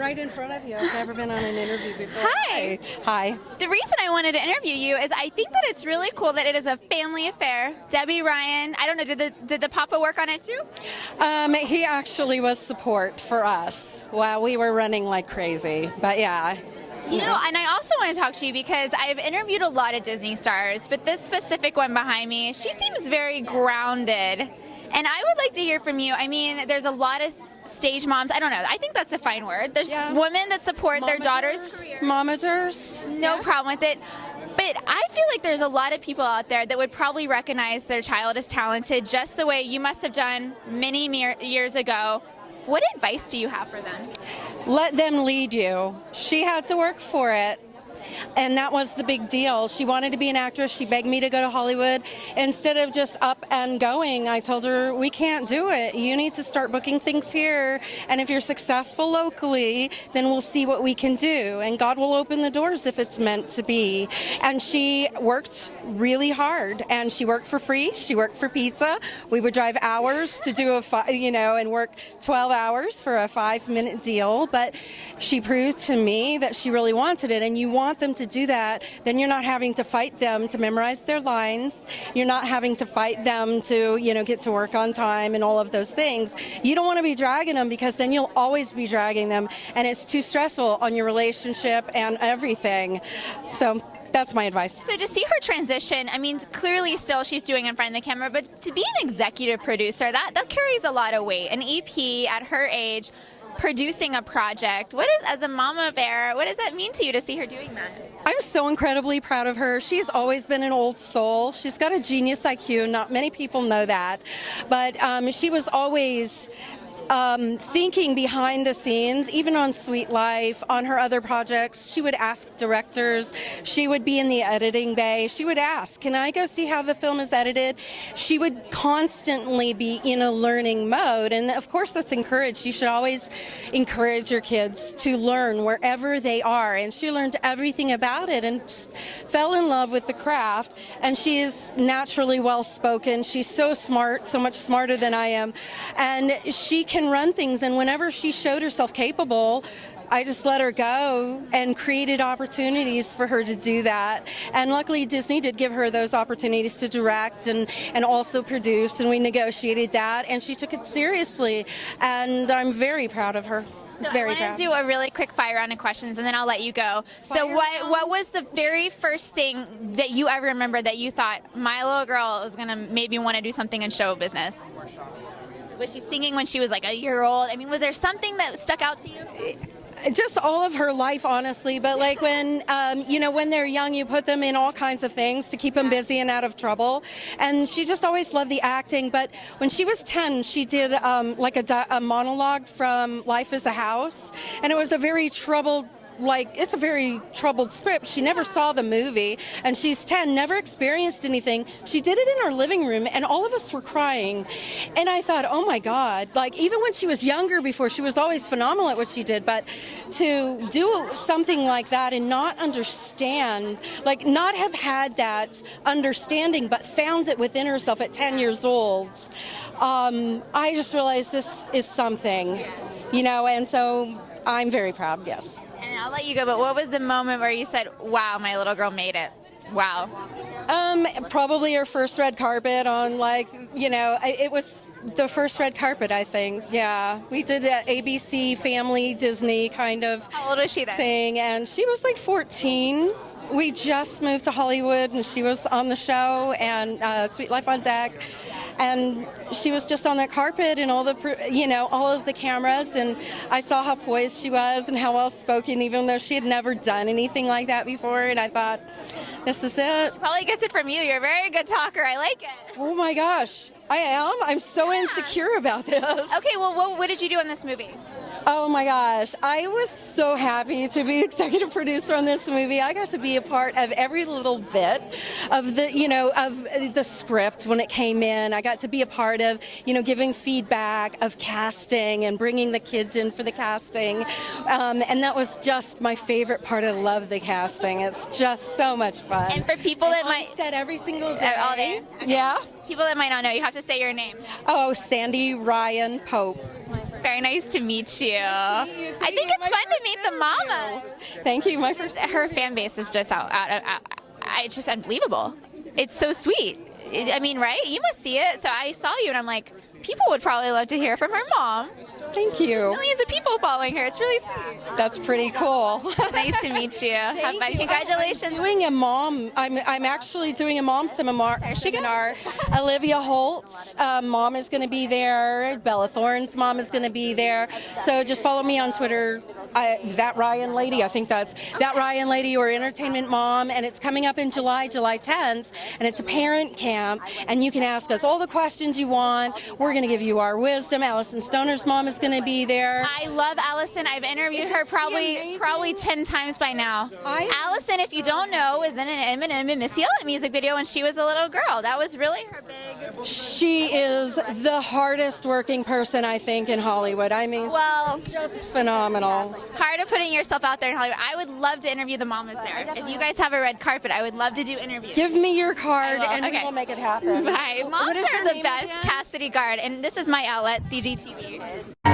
right in front of you. I've never been on an interview before. Hi. Hi. The reason I wanted to interview you is I think that it's really cool that it is a family affair. Debby Ryan, I don't know, did the papa work on it too? He actually was support for us while we were running like crazy. But yeah. You know, and I also want to talk to you because I've interviewed a lot of Disney stars, but this specific one behind me, she seems very grounded. And I would like to hear from you. I mean, there's a lot of stage moms. I don't know. I think that's a fine word. There's women that support their daughter's career. Momagers. No problem with it. But I feel like there's a lot of people out there that would probably recognize their child as talented just the way you must have done many years ago. What advice do you have for them? Let them lead you. She had to work for it. And that was the big deal. She wanted to be an actress. She begged me to go to Hollywood. Instead of just up and going, I told her, we can't do it. You need to start booking things here. And if you're successful locally, then we'll see what we can do. And God will open the doors if it's meant to be. And she worked really hard. And she worked for free. She worked for pizza. We would drive hours to do and work 12 hours for a 5-minute deal. But she proved to me that she really wanted it. And you want them to do that, then you're not having to fight them to memorize their lines. You're not having to fight them to, get to work on time and all of those things. You don't want to be dragging them because then you'll always be dragging them and it's too stressful on your relationship and everything. So that's my advice. So to see her transition, I mean, clearly still she's doing it in front of the camera, but to be an executive producer, that carries a lot of weight. An EP at her age, producing a project. As a mama bear, what does that mean to you to see her doing that? I'm so incredibly proud of her. She's always been an old soul. She's got a genius IQ. Not many people know that. But she was always thinking behind the scenes, even on Sweet Life, on her other projects. She would ask directors. She would be in the editing bay. She would ask, can I go see how the film is edited? She would constantly be in a learning mode. And of course, that's encouraged. You should always encourage your kids to learn wherever they are. And she learned everything about it and just fell in love with the craft. And she is naturally well-spoken. She's so smart, so much smarter than I am. And she can run things, and whenever she showed herself capable, I just let her go and created opportunities for her to do that. And luckily Disney did give her those opportunities to direct and also produce, and we negotiated that, and she took it seriously, and I'm very proud of her. So very I proud. want to do a really quick fire round of questions, and then I'll let you go. So what was the very first thing that you ever remember that you thought, my little girl is going to maybe want to do something in show business? Was she singing when she was like a year old? I mean, was there something that stuck out to you? Just all of her life, honestly. But like when they're young, you put them in all kinds of things to keep them busy and out of trouble. And she just always loved the acting. But when she was 10, she did a monologue from Life is a House. And it was a very troubled it's a very troubled script. She never saw the movie, and she's 10, never experienced anything. She did it in our living room, and all of us were crying. And I thought, oh my God, even when she was younger before, she was always phenomenal at what she did, but to do something like that and not understand, not have had that understanding, but found it within herself at 10 years old, I just realized this is something, and so I'm very proud, yes. And I'll let you go, but what was the moment where you said, wow, my little girl made it? Wow. Probably her first red carpet on it was the first red carpet, I think. Yeah. We did an ABC Family Disney kind of How old was she then? thing, and she was 14. We just moved to Hollywood, and she was on the show, and Sweet Life on Deck. And she was just on that carpet and all of the cameras, and I saw how poised she was and how well spoken, even though she had never done anything like that before. And I thought, this is it. She probably gets it from you. You're a very good talker. I like it. Oh my gosh, I am. I'm so insecure about this. Okay, well, what did you do in this movie? Oh my gosh, I was so happy to be executive producer on this movie. I got to be a part of every little bit of the script when it came in. I got to be a part of, giving feedback, of casting and bringing the kids in for the casting. And that was just my favorite part. I love the casting. It's just so much fun. And for people that might set every single day. All day? Okay. Yeah. People that might not know, you have to say your name. Oh, Sandy Ryan Pope. My first Very nice to meet you. I think it's fun to meet the mama. Thank you. My first. Her fan base is just it's just unbelievable. It's so sweet. I mean, right? You must see it. So I saw you, and I'm like, people would probably love to hear from her mom. Thank you. Millions of people following her. It's really sweet. That's pretty cool. Nice to meet you. Congratulations. I'm doing a mom. I'm actually doing a mom seminar. Olivia Holt's mom is going to be there. Bella Thorne's mom is going to be there. So just follow me on Twitter. That Ryan lady. I think that's that Ryan lady or Entertainment Mom, and it's coming up in July 10th, and it's a parent camp, and you can ask us all the questions you want. We're going to give you our wisdom. Allison Stoner's mom is going to be there. I love Allison. I've interviewed her probably 10 times by now. Allison, if you don't know, was in an Eminem and Missy Elliott music video when she was a little girl. That was really her big. She is the hardest working person, I think, in Hollywood. I mean, she's just phenomenal. Part of putting yourself out there in Hollywood. I would love to interview the mamas there. If you guys have a red carpet, I would love to do interviews. Give me your card and we'll make it happen. Bye. Moms are the best. Cassidy Gard, and this is my outlet, CiGi TV.